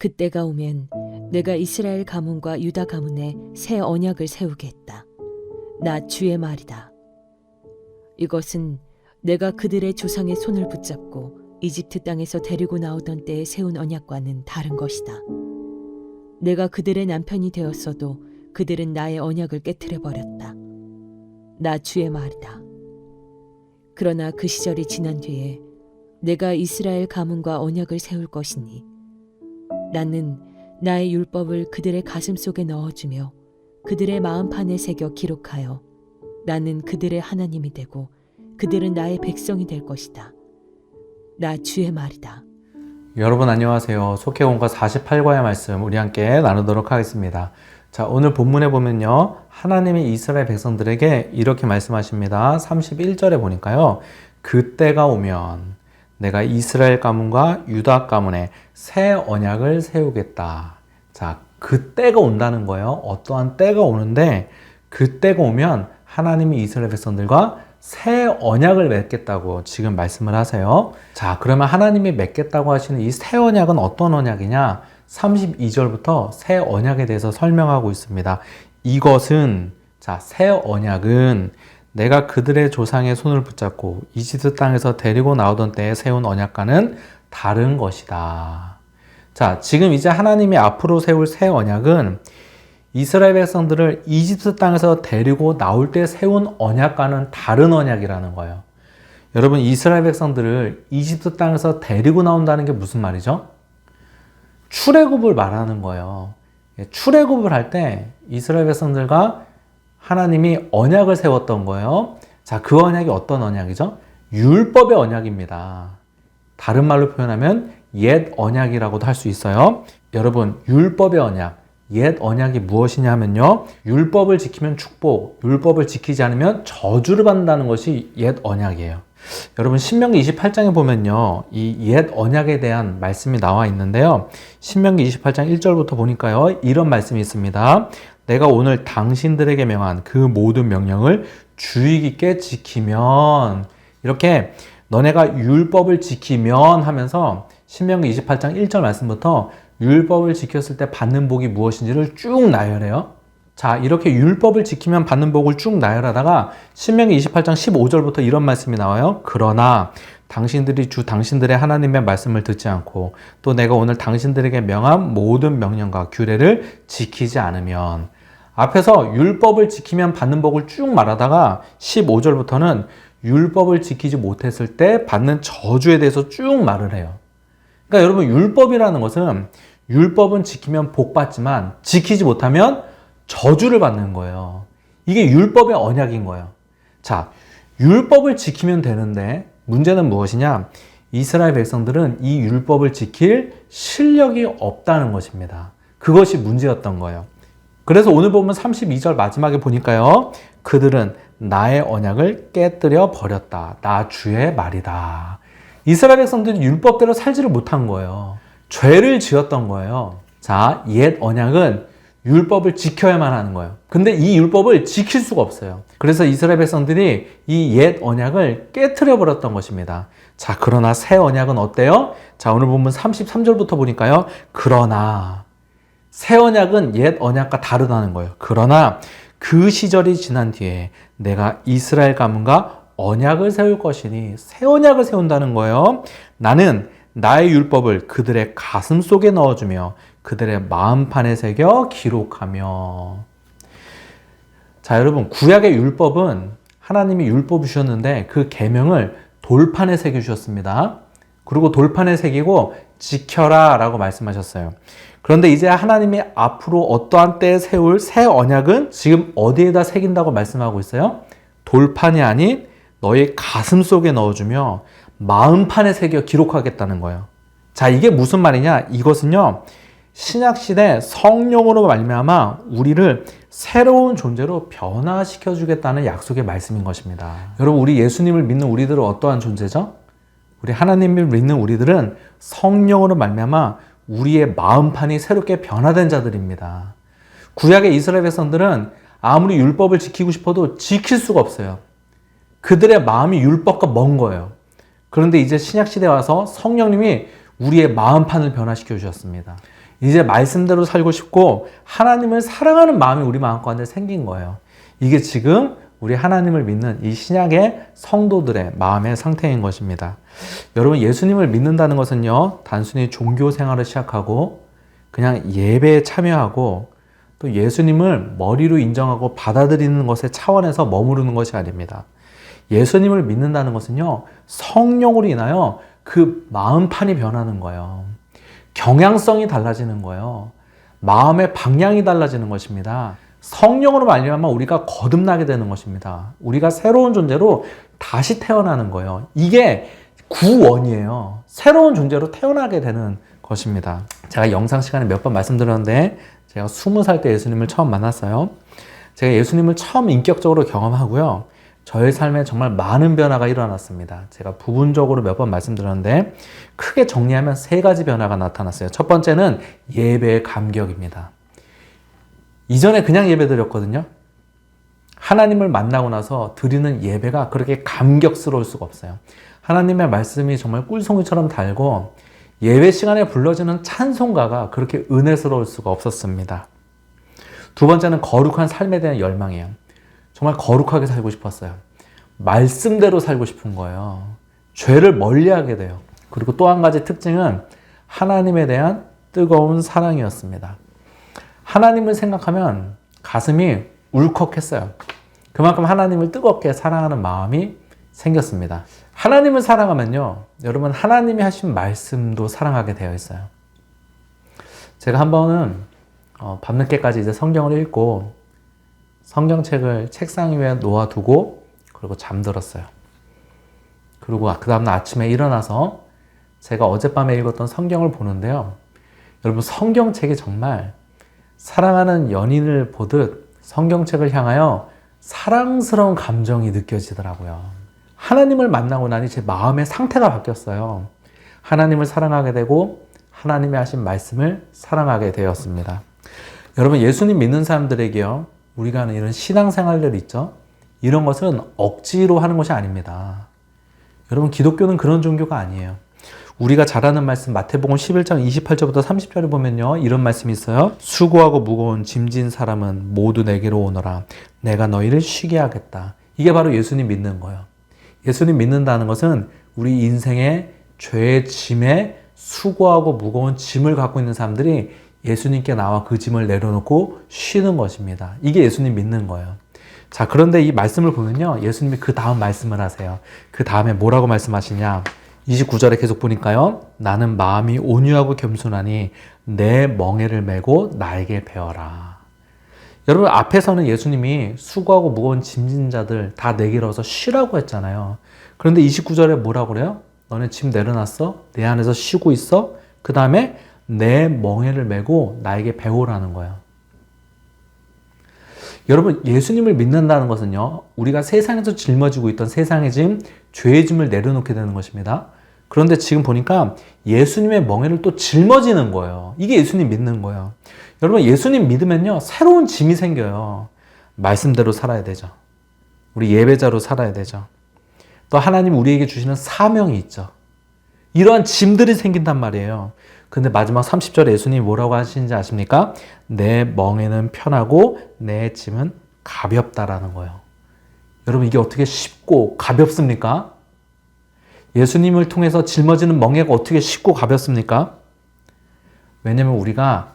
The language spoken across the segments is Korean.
그때가 오면 내가 이스라엘 가문과 유다 가문에 새 언약을 세우겠다. 나 주의 말이다. 이것은 내가 그들의 조상의 손을 붙잡고 이집트 땅에서 데리고 나오던 때에 세운 언약과는 다른 것이다. 내가 그들의 남편이 되었어도 그들은 나의 언약을 깨트려 버렸다. 나 주의 말이다. 그러나 그 시절이 지난 뒤에 내가 이스라엘 가문과 언약을 세울 것이니 나는 나의 율법을 그들의 가슴 속에 넣어주며 그들의 마음판에 새겨 기록하여 나는 그들의 하나님이 되고 그들은 나의 백성이 될 것이다. 나 주의 말이다. 여러분 안녕하세요. 속회원과 48과의 말씀 우리 함께 나누도록 하겠습니다. 자, 오늘 본문에 보면요, 하나님이 이스라엘 백성들에게 이렇게 말씀하십니다. 31절에 보니까요, 그때가 오면 내가 이스라엘 가문과 유다 가문에 새 언약을 세우겠다. 자, 그때가 온다는 거예요. 어떠한 때가 오는데 그때가 오면 하나님이 이스라엘 백성들과 새 언약을 맺겠다고 지금 말씀을 하세요. 자, 그러면 하나님이 맺겠다고 하시는 이 새 언약은 어떤 언약이냐? 32절부터 새 언약에 대해서 설명하고 있습니다. 이것은, 자, 새 언약은 내가 그들의 조상의 손을 붙잡고 이집트 땅에서 데리고 나오던 때에 세운 언약과는 다른 것이다. 자, 지금 이제 하나님이 앞으로 세울 새 언약은 이스라엘 백성들을 이집트 땅에서 데리고 나올 때 세운 언약과는 다른 언약이라는 거예요. 여러분, 이스라엘 백성들을 이집트 땅에서 데리고 나온다는 게 무슨 말이죠? 출애굽을 말하는 거예요. 출애굽을 할 때 이스라엘 백성들과 하나님이 언약을 세웠던 거예요. 자, 그 언약이 어떤 언약이죠? 율법의 언약입니다. 다른 말로 표현하면 옛 언약이라고도 할 수 있어요. 여러분, 율법의 언약, 옛 언약이 무엇이냐면요, 율법을 지키면 축복, 율법을 지키지 않으면 저주를 받는다는 것이 옛 언약이에요. 여러분, 신명기 28장에 보면요, 이 옛 언약에 대한 말씀이 나와 있는데요, 신명기 28장 1절부터 보니까요, 이런 말씀이 있습니다. 내가 오늘 당신들에게 명한 그 모든 명령을 주의 깊게 지키면, 이렇게 너네가 율법을 지키면 하면서 신명기 28장 1절 말씀부터 율법을 지켰을 때 받는 복이 무엇인지를 쭉 나열해요. 자, 이렇게 율법을 지키면 받는 복을 쭉 나열하다가 신명기 28장 15절부터 이런 말씀이 나와요. 그러나 당신들이 주 당신들의 하나님의 말씀을 듣지 않고 또 내가 오늘 당신들에게 명한 모든 명령과 규례를 지키지 않으면, 앞에서 율법을 지키면 받는 복을 쭉 말하다가 15절부터는 율법을 지키지 못했을 때 받는 저주에 대해서 쭉 말을 해요. 그러니까 여러분, 율법이라는 것은 율법은 지키면 복 받지만 지키지 못하면 저주를 받는 거예요. 이게 율법의 언약인 거예요. 자, 율법을 지키면 되는데 문제는 무엇이냐? 이스라엘 백성들은 이 율법을 지킬 실력이 없다는 것입니다. 그것이 문제였던 거예요. 그래서 오늘 보면 32절 마지막에 보니까요, 그들은 나의 언약을 깨뜨려 버렸다. 나 주의 말이다. 이스라엘 백성들이 율법대로 살지를 못한 거예요. 죄를 지었던 거예요. 자, 옛 언약은 율법을 지켜야만 하는 거예요. 근데 이 율법을 지킬 수가 없어요. 그래서 이스라엘 백성들이 이 옛 언약을 깨트려 버렸던 것입니다. 자, 그러나 새 언약은 어때요? 자, 오늘 보면 33절부터 보니까요, 그러나 새 언약은 옛 언약과 다르다는 거예요. 그러나 그 시절이 지난 뒤에 내가 이스라엘 가문과 언약을 세울 것이니, 새 언약을 세운다는 거예요. 나는 나의 율법을 그들의 가슴 속에 넣어주며 그들의 마음판에 새겨 기록하며. 자, 여러분, 구약의 율법은 하나님이 율법을 주셨는데 그 계명을 돌판에 새겨 주셨습니다. 그리고 돌판에 새기고 지켜라 라고 말씀하셨어요. 그런데 이제 하나님이 앞으로 어떠한 때에 세울 새 언약은 지금 어디에다 새긴다고 말씀하고 있어요? 돌판이 아닌 너의 가슴 속에 넣어주며 마음판에 새겨 기록하겠다는 거예요. 자, 이게 무슨 말이냐? 이것은요, 신약시대 성령으로 말미암아 우리를 새로운 존재로 변화시켜 주겠다는 약속의 말씀인 것입니다. 여러분, 우리 예수님을 믿는 우리들은 어떠한 존재죠? 우리 하나님을 믿는 우리들은 성령으로 말미암아 우리의 마음판이 새롭게 변화된 자들입니다. 구약의 이스라엘 백성들은 아무리 율법을 지키고 싶어도 지킬 수가 없어요. 그들의 마음이 율법과 먼 거예요. 그런데 이제 신약시대에 와서 성령님이 우리의 마음판을 변화시켜 주셨습니다. 이제 말씀대로 살고 싶고 하나님을 사랑하는 마음이 우리 마음 가운데 생긴 거예요. 이게 지금 우리 하나님을 믿는 이 신약의 성도들의 마음의 상태인 것입니다. 여러분, 예수님을 믿는다는 것은요, 단순히 종교 생활을 시작하고 그냥 예배에 참여하고 또 예수님을 머리로 인정하고 받아들이는 것의 차원에서 머무르는 것이 아닙니다. 예수님을 믿는다는 것은요, 성령으로 인하여 그 마음판이 변하는 거예요. 경향성이 달라지는 거예요. 마음의 방향이 달라지는 것입니다. 성령으로 말미암아 우리가 거듭나게 되는 것입니다. 우리가 새로운 존재로 다시 태어나는 거예요. 이게 구원이에요. 새로운 존재로 태어나게 되는 것입니다. 제가 영상 시간에 몇 번 말씀드렸는데 제가 20살 때 예수님을 처음 만났어요. 제가 예수님을 처음 인격적으로 경험하고요. 저의 삶에 정말 많은 변화가 일어났습니다. 제가 부분적으로 몇 번 말씀드렸는데 크게 정리하면 3가지 변화가 나타났어요. 첫 번째는 예배의 감격입니다. 이전에 그냥 예배 드렸거든요. 하나님을 만나고 나서 드리는 예배가 그렇게 감격스러울 수가 없어요. 하나님의 말씀이 정말 꿀송이처럼 달고 예배 시간에 불러지는 찬송가가 그렇게 은혜스러울 수가 없었습니다. 두 번째는 거룩한 삶에 대한 열망이에요. 정말 거룩하게 살고 싶었어요. 말씀대로 살고 싶은 거예요. 죄를 멀리하게 돼요. 그리고 또 한 가지 특징은 하나님에 대한 뜨거운 사랑이었습니다. 하나님을 생각하면 가슴이 울컥했어요. 그만큼 하나님을 뜨겁게 사랑하는 마음이 생겼습니다. 하나님을 사랑하면요, 여러분, 하나님이 하신 말씀도 사랑하게 되어 있어요. 제가 한 번은 밤늦게까지 이제 성경을 읽고 성경책을 책상 위에 놓아두고 그리고 잠들었어요. 그리고 그 다음날 아침에 일어나서 제가 어젯밤에 읽었던 성경을 보는데요. 여러분, 성경책이 정말 사랑하는 연인을 보듯 성경책을 향하여 사랑스러운 감정이 느껴지더라고요. 하나님을 만나고 나니 제 마음의 상태가 바뀌었어요. 하나님을 사랑하게 되고 하나님이 하신 말씀을 사랑하게 되었습니다. 여러분, 예수님 믿는 사람들에게요, 우리가 하는 이런 신앙생활들 있죠? 이런 것은 억지로 하는 것이 아닙니다. 여러분, 기독교는 그런 종교가 아니에요. 우리가 잘 아는 말씀 마태복음 11장 28절부터 30절에 보면요, 이런 말씀이 있어요. 수고하고 무거운 짐진 사람은 모두 내게로 오너라. 내가 너희를 쉬게 하겠다. 이게 바로 예수님 믿는 거예요. 예수님 믿는다는 것은 우리 인생의 죄의 짐에 수고하고 무거운 짐을 갖고 있는 사람들이 예수님께 나와 그 짐을 내려놓고 쉬는 것입니다. 이게 예수님 믿는 거예요. 자, 그런데 이 말씀을 보면요, 예수님이 그 다음 말씀을 하세요. 그 다음에 뭐라고 말씀하시냐? 29절에 계속 보니까요, 나는 마음이 온유하고 겸손하니 내 멍에를 메고 나에게 배워라. 여러분, 앞에서는 예수님이 수고하고 무거운 짐진 자들 다 내게로 와서 쉬라고 했잖아요. 그런데 29절에 뭐라고 그래요? 너네 짐 내려놨어? 내 안에서 쉬고 있어? 그 다음에 내 멍에를 메고 나에게 배우라는 거예요. 여러분, 예수님을 믿는다는 것은요, 우리가 세상에서 짊어지고 있던 세상의 짐, 죄의 짐을 내려놓게 되는 것입니다. 그런데 지금 보니까 예수님의 멍에를 또 짊어지는 거예요. 이게 예수님 믿는 거예요. 여러분, 예수님 믿으면요, 새로운 짐이 생겨요. 말씀대로 살아야 되죠. 우리 예배자로 살아야 되죠. 또 하나님 우리에게 주시는 사명이 있죠. 이러한 짐들이 생긴단 말이에요. 근데 마지막 30절에 예수님이 뭐라고 하시는지 아십니까? 내 멍에는 편하고 내 짐은 가볍다라는 거예요. 여러분, 이게 어떻게 쉽고 가볍습니까? 예수님을 통해서 짊어지는 멍에가 어떻게 쉽고 가볍습니까? 왜냐면 우리가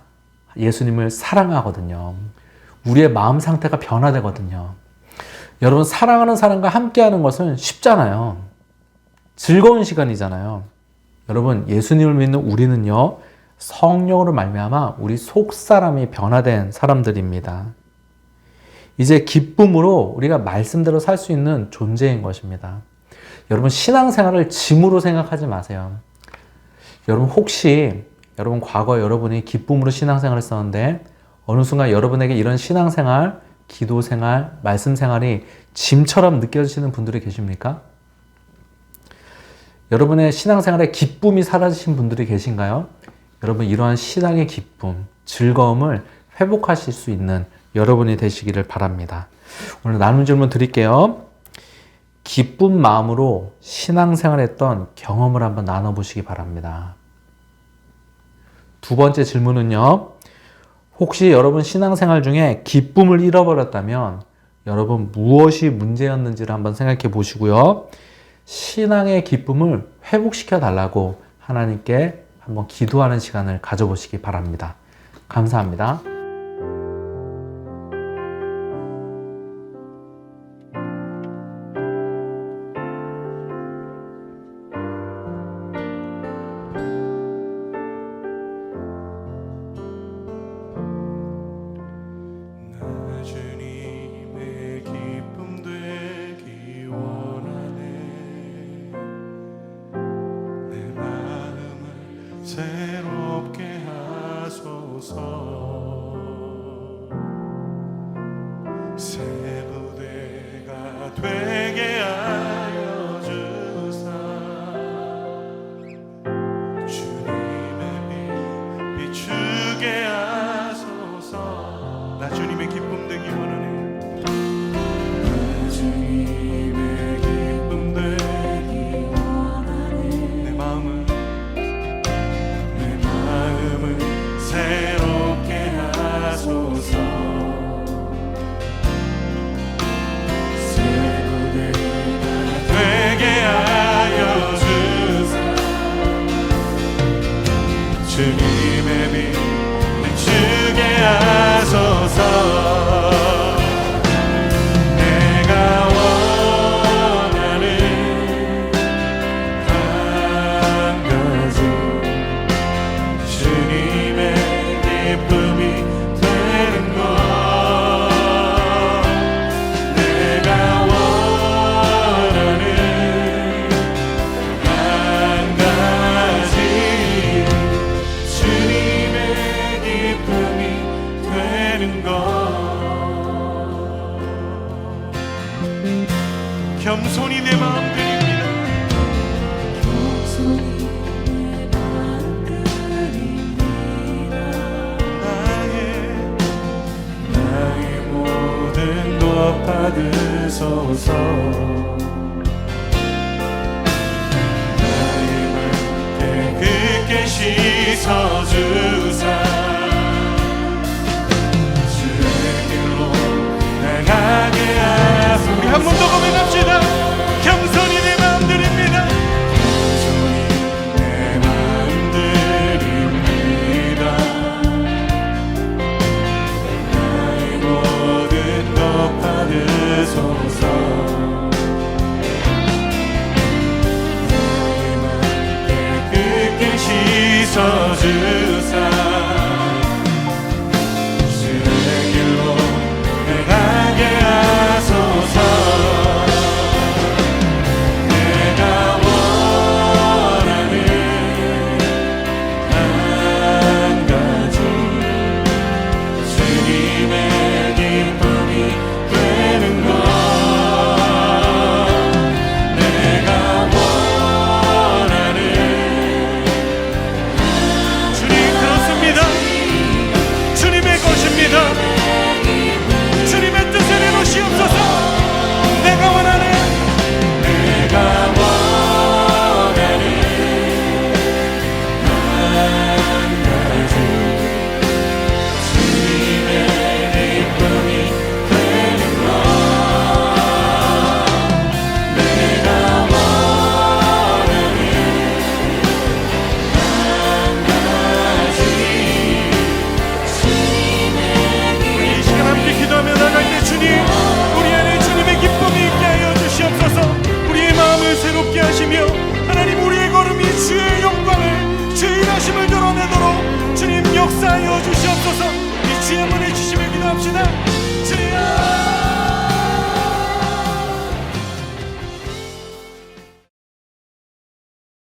예수님을 사랑하거든요. 우리의 마음 상태가 변화되거든요. 여러분, 사랑하는 사람과 함께하는 것은 쉽잖아요. 즐거운 시간이잖아요. 여러분, 예수님을 믿는 우리는요, 성령으로 말미암아 우리 속사람이 변화된 사람들입니다. 이제 기쁨으로 우리가 말씀대로 살 수 있는 존재인 것입니다. 여러분, 신앙생활을 짐으로 생각하지 마세요. 여러분, 혹시 여러분 과거에 여러분이 기쁨으로 신앙생활을 했었는데 어느 순간 여러분에게 이런 신앙생활, 기도생활, 말씀생활이 짐처럼 느껴지시는 분들이 계십니까? 여러분의 신앙생활에 기쁨이 사라지신 분들이 계신가요? 여러분, 이러한 신앙의 기쁨, 즐거움을 회복하실 수 있는 여러분이 되시기를 바랍니다. 오늘 나눔 질문 드릴게요. 기쁜 마음으로 신앙생활 했던 경험을 한번 나눠보시기 바랍니다. 두 번째 질문은요. 혹시 여러분 신앙생활 중에 기쁨을 잃어버렸다면 여러분 무엇이 문제였는지를 한번 생각해 보시고요. 신앙의 기쁨을 회복시켜 달라고 하나님께 한번 기도하는 시간을 가져보시기 바랍니다. 감사합니다. 주님의 기쁨 되기 원하네. 내 마음을 새롭게 하소서. 새 부대가 되게 하여 주사. 주님의 빛 비추게 하소서. 나 주님의 기쁨 되기 원하네. 나 주님의 기쁨 되기 원하네. 내 마음을 새롭게 하소서. 새 부대가 되게 하여 주사. 주님의 빛 비추게 하소서. 내가 원하는 한 가지 주님의 기쁨이 되는 것. 내가 원하는 한 가지 주님의 기쁨이 되는 것. 겸손히 내 마음 드립니다. 나의 모든 것 받으소서. 나의 발 깨끗게 씻어주사. 주의 길로 나가게 하소서. 우리 한 번 더 고백합시다. 겸손히 내 마음 드립니다. 겸손히 내 마음 드립니다. 나의 모든 것 받으소서. 나의 발 깨끗게 씻어주사. 주의 길로 나가게 하소서. 내가 원하는 한 가지 주님의 기쁨이 되는 것. 내가 원하는 주님 그렇습니다. 주님의 것입니다. 주님의 뜻을 이루시옵소서. 내가 원하는 한 가지 주님의 기쁨이 되는 것. 내가 원하는 한 가지 우리 이 시간 함께 기도하며 나갈 때 주님, 우리 안에 주님의 기쁨이 있게 하여 주시옵소서. 우리의 마음을 새롭게 하시며 하나님 우리의 걸음이 주의 영광을 주의 일하심을 드러내도록 주님 역사하여 주시옵소서. 이 주의 문에 주시며 기도합시다. 주여